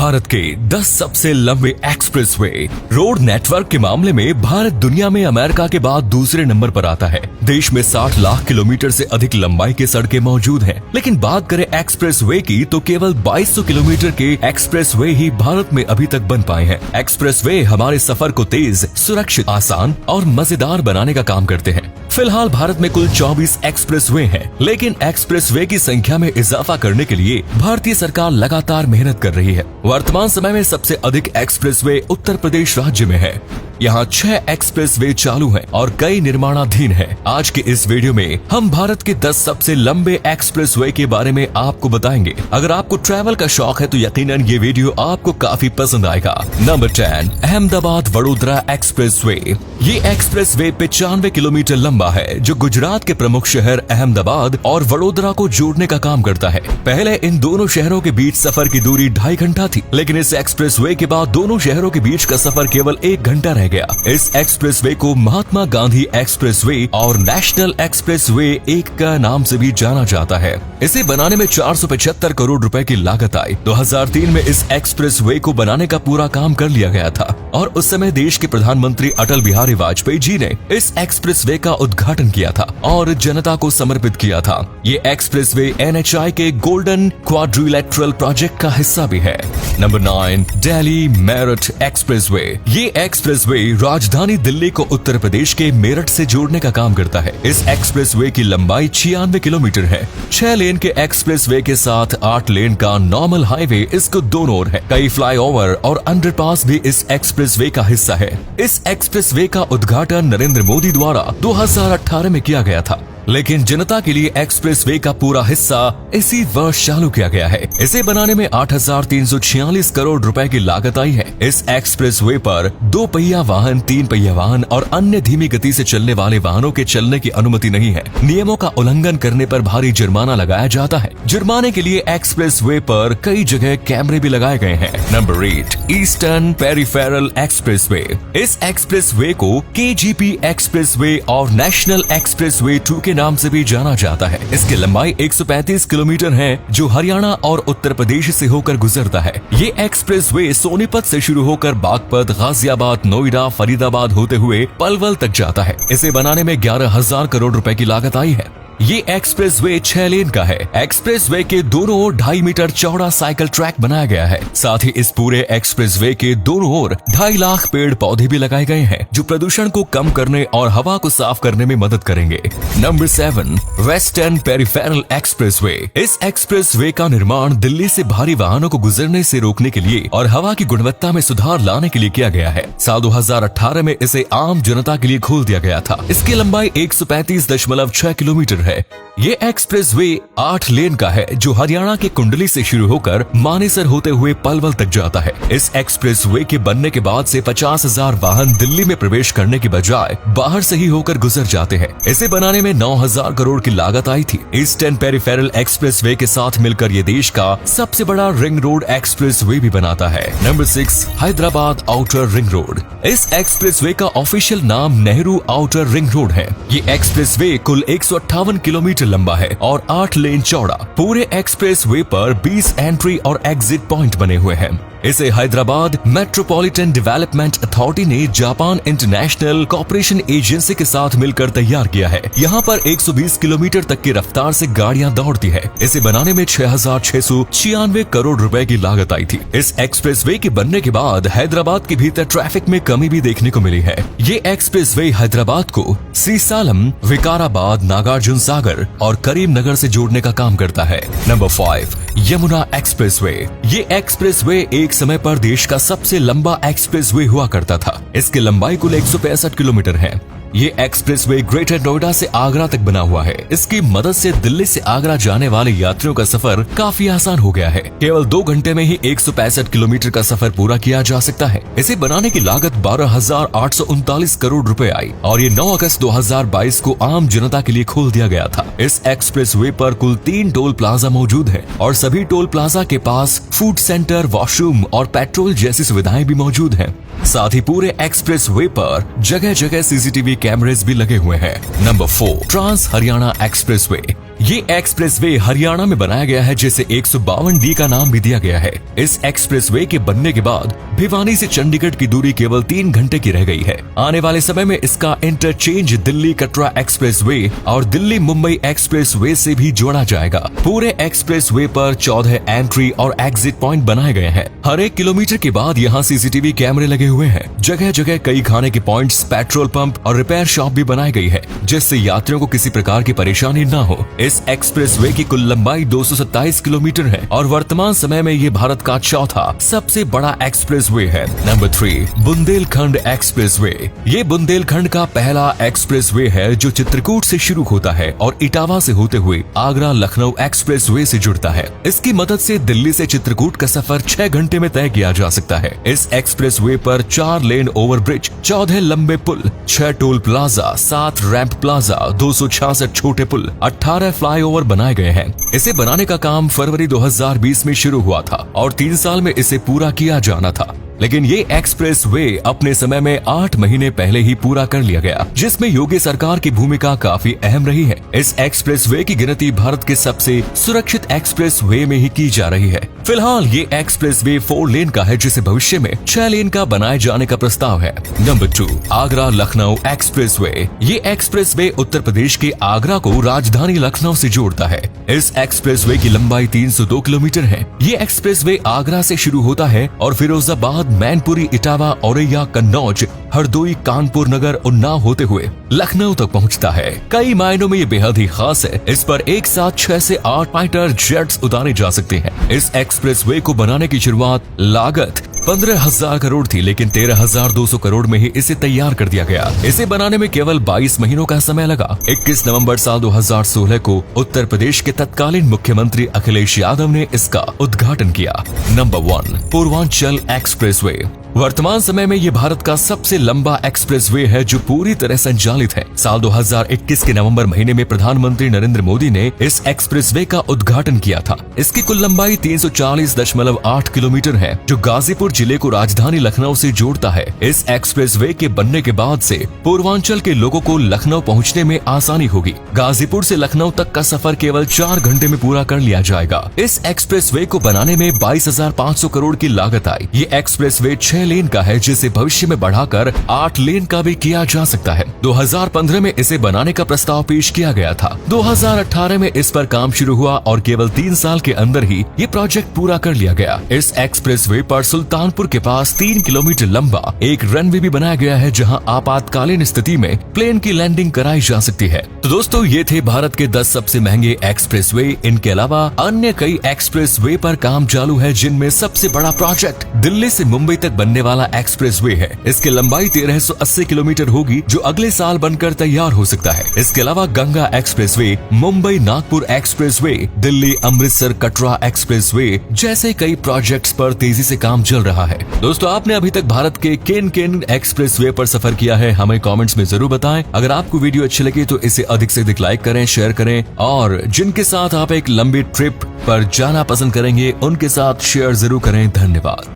भारत के 10 सबसे लंबे एक्सप्रेसवे। रोड नेटवर्क के मामले में भारत दुनिया में अमेरिका के बाद दूसरे नंबर पर आता है। देश में 60 लाख किलोमीटर से अधिक लंबाई के सड़कें मौजूद हैं। लेकिन बात करें एक्सप्रेसवे की तो केवल 2200 किलोमीटर के एक्सप्रेसवे ही भारत में अभी तक बन पाए हैं। एक्सप्रेसवे हमारे सफर को तेज, सुरक्षित, आसान और मजेदार बनाने का काम करते हैं। फिलहाल भारत में कुल 24 एक्सप्रेसवे हैं, लेकिन एक्सप्रेसवे की संख्या में इजाफा करने के लिए भारतीय सरकार लगातार मेहनत कर रही है। वर्तमान समय में सबसे अधिक एक्सप्रेसवे उत्तर प्रदेश राज्य में है। यहाँ 6 एक्सप्रेसवे चालू हैं और कई निर्माणाधीन हैं। आज के इस वीडियो में हम भारत के 10 सबसे लंबे एक्सप्रेसवे के बारे में आपको बताएंगे। अगर आपको ट्रैवल का शौक है तो यकीनन ये वीडियो आपको काफी पसंद आएगा। Number 10, Ahmedabad Vadodara expressway. ये एक्सप्रेसवे 95 किलोमीटर लंबा है, जो गुजरात के प्रमुख शहर अहमदाबाद और वडोदरा को जोड़ने का काम करता है। पहले इन दोनों शहरों के बीच सफर की दूरी 2.5 घंटा थी, लेकिन इस एक्सप्रेसवे के बाद दोनों शहरों के बीच का सफर केवल 1 घंटा रह गया। इस एक्सप्रेसवे को महात्मा गांधी एक्सप्रेसवे और नेशनल एक्सप्रेसवे एक का नाम से भी जाना जाता है। इसे बनाने में 475 करोड़ रुपए की लागत आई। 2003 में इस एक्सप्रेसवे को बनाने का पूरा काम कर लिया गया था और उस समय देश के प्रधानमंत्री अटल बिहारी वाजपेयी जी ने इस एक्सप्रेसवे का उद्घाटन किया था और जनता को समर्पित किया था। ये एक्सप्रेसवे NHAI के गोल्डन क्वाड्रिलेटरल प्रोजेक्ट का हिस्सा भी है। Number 9, Delhi Meerut expressway. ये एक्सप्रेसवे राजधानी दिल्ली को उत्तर प्रदेश के मेरठ से जोड़ने का काम करता है। इस एक्सप्रेसवे की लंबाई 96 किलोमीटर है। 6 लेन के एक्सप्रेसवे के साथ 8 लेन का नॉर्मल हाईवे इसको दोनों ओर है। कई फ्लाईओवर और अंडरपास भी इस एक्सप्रेसवे का हिस्सा है। इस एक्सप्रेसवे का उद्घाटन नरेंद्र मोदी द्वारा 2018 में किया गया था, लेकिन जनता के लिए एक्सप्रेसवे का पूरा हिस्सा इसी वर्ष चालू किया गया है। इसे बनाने में 8,346 करोड़ रुपए की लागत आई है। इस एक्सप्रेसवे पर 2 पहिया वाहन, 3 पहिया वाहन और अन्य धीमी गति से चलने वाले वाहनों के चलने की अनुमति नहीं है। नियमों का उल्लंघन करने पर भारी जुर्माना लगाया जाता है। जुर्माने के लिए एक्सप्रेसवे पर कई जगह कैमरे भी लगाए गए हैं। Number 8, eastern peripheral expressway. इस एक्सप्रेसवे को KGP एक्सप्रेसवे और नेशनल एक्सप्रेसवे 2 के नाम से भी जाना जाता है। इसकी लंबाई 135 किलोमीटर है, जो हरियाणा और उत्तर प्रदेश से होकर गुजरता है। ये एक्सप्रेसवे सोनीपत से शुरू होकर बागपत, गाजियाबाद, नोएडा, फरीदाबाद होते हुए पलवल तक जाता है। इसे बनाने में 11,000 करोड़ रुपए की लागत आई है। ये एक्सप्रेसवे 6 लेन का है। एक्सप्रेसवे के दोनों ओर 2.5 मीटर चौड़ा साइकिल ट्रैक बनाया गया है। साथ ही इस पूरे एक्सप्रेसवे के दोनों ओर 2.5 लाख पेड़ पौधे भी लगाए गए हैं, जो प्रदूषण को कम करने और हवा को साफ करने में मदद करेंगे। Number 7, western peripheral expressway. इस एक्सप्रेसवे का निर्माण दिल्ली से भारी वाहनों को गुजरने से रोकने के लिए और हवा की गुणवत्ता में सुधार लाने के लिए किया गया है। साल 2018 में इसे आम जनता के लिए खोल दिया गया था। इसकी लंबाई 135.6 किलोमीटर है। ये एक्सप्रेसवे 8 लेन का है, जो हरियाणा के कुंडली से शुरू होकर मानेसर होते हुए पलवल तक जाता है। इस एक्सप्रेसवे के बनने के बाद से 50,000 वाहन दिल्ली में प्रवेश करने की बजाय बाहर से ही होकर गुजर जाते हैं। इसे बनाने में 9,000 करोड़ की लागत आई थी। ईस्टर्न पेरिफेरल एक्सप्रेसवे के साथ मिलकर ये देश का सबसे बड़ा रिंग रोड एक्सप्रेसवे भी बनाता है। Number 6, Hyderabad outer ring road. इस एक्सप्रेसवे का ऑफिशियल नाम नेहरू आउटर रिंग रोड है। ये एक्सप्रेसवे कुल 158 किलोमीटर लंबा है और 8 लेन चौड़ा। पूरे एक्सप्रेसवे पर 20 एंट्री और एग्जिट पॉइंट बने हुए हैं। इसे हैदराबाद मेट्रोपॉलिटन डेवलपमेंट अथॉरिटी ने जापान इंटरनेशनल कॉर्पोरेशन एजेंसी के साथ मिलकर तैयार किया है। यहाँ पर 120 किलोमीटर तक की रफ्तार से गाड़ियाँ दौड़ती है। इसे बनाने में 6,696 करोड़ रुपए की लागत आई थी। इस एक्सप्रेसवे के बनने के बाद हैदराबाद के भीतर ट्रैफिक में कमी भी देखने को मिली है। ये एक्सप्रेसवे हैदराबाद को श्रीसालम, विकाराबाद, नागार्जुन सागर और करीमनगर से जोड़ने का काम करता है। Number 5, Yamuna expressway. ये एक्सप्रेसवे एक समय पर देश का सबसे लंबा एक्सप्रेसवे हुआ करता था। इसकी लंबाई कुल 165 किलोमीटर है। ये एक्सप्रेसवे ग्रेटर नोएडा से आगरा तक बना हुआ है। इसकी मदद से दिल्ली से आगरा जाने वाले यात्रियों का सफर काफी आसान हो गया है। केवल 2 घंटे में ही 165 किलोमीटर का सफर पूरा किया जा सकता है। इसे बनाने की लागत 12,839 करोड़ रुपए आई और ये 9 अगस्त 2022 को आम जनता के लिए खोल दिया गया था। इस एक्सप्रेसवे पर कुल 3 टोल प्लाजा मौजूद है और सभी टोल प्लाजा के पास फूड सेंटर, वॉशरूम और पेट्रोल जैसी सुविधाएं भी मौजूद हैं। साथ ही पूरे एक्सप्रेसवे पर जगह जगह CCTV कैमरेज भी लगे हुए हैं। Number 4, trans Haryana expressway. ये एक्सप्रेसवे हरियाणा में बनाया गया है, जिसे 152D का नाम भी दिया गया है। इस एक्सप्रेसवे के बनने के बाद भिवानी से चंडीगढ़ की दूरी केवल 3 घंटे की रह गई है। आने वाले समय में इसका इंटरचेंज दिल्ली कटरा एक्सप्रेसवे और दिल्ली मुंबई एक्सप्रेसवे से भी जोड़ा जाएगा। पूरे एक्सप्रेसवे पर 14 एंट्री और एग्जिट पॉइंट बनाए गए हैं। हर 1 किलोमीटर के बाद यहाँ सीसीटीवी कैमरे लगे हुए हैं। जगह जगह कई खाने के पॉइंट्स, पेट्रोल पंप और रिपेयर शॉप भी बनाई गई है, जिससे यात्रियों को किसी प्रकार की परेशानी न हो। इस एक्सप्रेसवे की कुल लंबाई 227 किलोमीटर है और वर्तमान समय में ये भारत का चौथा सबसे बड़ा एक्सप्रेसवे है। Number 3, Bundelkhand expressway. ये बुंदेलखंड का पहला एक्सप्रेसवे है जो चित्रकूट से शुरू होता है और इटावा से होते हुए आगरा लखनऊ एक्सप्रेसवे से जुड़ता है। इसकी मदद से दिल्ली से चित्रकूट का सफर 6 घंटे में तय किया जा सकता है। इस एक्सप्रेसवे पर 4 लेन ओवरब्रिज, 14 लंबे पुल, 6 टोल प्लाजा, 7 रैंप प्लाजा, 266 छोटे पुल, 18 फ्लाईओवर बनाए गए हैं। इसे बनाने का काम फरवरी 2020 में शुरू हुआ था और 3 साल में इसे पूरा किया जाना था, लेकिन ये एक्सप्रेसवे अपने समय में 8 महीने पहले ही पूरा कर लिया गया, जिसमें योगी सरकार की भूमिका काफी अहम रही है। इस एक्सप्रेसवे की गिनती भारत के सबसे सुरक्षित एक्सप्रेसवे में ही की जा रही है। फिलहाल ये एक्सप्रेसवे 4 लेन का है, जिसे भविष्य में 6 लेन का बनाए जाने का प्रस्ताव है। Number 2, Agra Lucknow expressway. ये एक्सप्रेसवे उत्तर प्रदेश के आगरा को राजधानी लखनऊ से जोड़ता है। इस एक्सप्रेसवे की लंबाई 302 किलोमीटर है। ये एक्सप्रेसवे आगरा से शुरू होता है और फिरोजाबाद, मैनपुरी, इटावा, औरैया, कन्नौज, हरदोई, कानपुर नगर, उन्नाव होते हुए लखनऊ तक पहुंचता है। कई मायनों में ये बेहद ही खास है। इस पर एक साथ 6 से 8 फाइटर जेट्स उतारे जा सकते हैं। इस एक्सप्रेसवे को बनाने की शुरुआत लागत 15,000 करोड़ थी, लेकिन 13,200 करोड़ में ही इसे तैयार कर दिया गया। इसे बनाने में केवल 22 महीनों का समय लगा। 21 नवंबर साल 2016 को उत्तर प्रदेश के तत्कालीन मुख्यमंत्री अखिलेश यादव ने इसका उद्घाटन किया। Number 1, Purvanchal expressway. वर्तमान समय में ये भारत का सबसे लंबा एक्सप्रेसवे है जो पूरी तरह संचालित है। साल 2021 के नवंबर महीने में प्रधानमंत्री नरेंद्र मोदी ने इस एक्सप्रेसवे का उद्घाटन किया था। इसकी कुल लंबाई 340.8 किलोमीटर है, जो गाजीपुर जिले को राजधानी लखनऊ से जोड़ता है। इस एक्सप्रेसवे के बनने के बाद से पूर्वांचल के लोगों को लखनऊ पहुंचने में आसानी होगी। गाजीपुर से लखनऊ तक का सफर केवल 4 घंटे में पूरा कर लिया जाएगा। इस एक्सप्रेसवे को बनाने में 22,500 करोड़ की लागत आई। ये एक्सप्रेसवे 6 लेन का है, जिसे भविष्य में बढ़ाकर 8 लेन का भी किया जा सकता है। 2015 में इसे बनाने का प्रस्ताव पेश किया गया था। 2018 में इस पर काम शुरू हुआ और केवल 3 साल के अंदर ही ये प्रोजेक्ट पूरा कर लिया गया। इस एक्सप्रेसवे पर सुल्तानपुर के पास 3 किलोमीटर लंबा एक रनवे भी बनाया गया है, जहां आपातकालीन स्थिति में प्लेन की लैंडिंग कराई जा सकती है। तो दोस्तों, ये थे भारत के 10 सबसे महंगे एक्सप्रेसवे। इनके अलावा अन्य कई एक्सप्रेसवे पर काम चालू है, जिनमें सबसे बड़ा प्रोजेक्ट दिल्ली से मुंबई तक बनने वाला एक्सप्रेसवे है। इसकी लंबाई 1380 किलोमीटर होगी, जो अगले साल बनकर तैयार हो सकता है। इसके अलावा Ganga expressway, Mumbai Nagpur expressway, Delhi Amritsar Katra expressway जैसे कई प्रोजेक्ट्स पर तेजी से काम चल रहा है। दोस्तों, आपने अभी तक भारत के किन किन एक्सप्रेसवे पर सफर किया है, हमें कमेंट्स में जरूर बताएं। अगर आपको वीडियो अच्छी लगी तो इसे अधिक से अधिक लाइक करें, शेयर करें और जिनके साथ आप एक लंबी ट्रिप पर जाना पसंद करेंगे उनके साथ शेयर जरूर करें। धन्यवाद।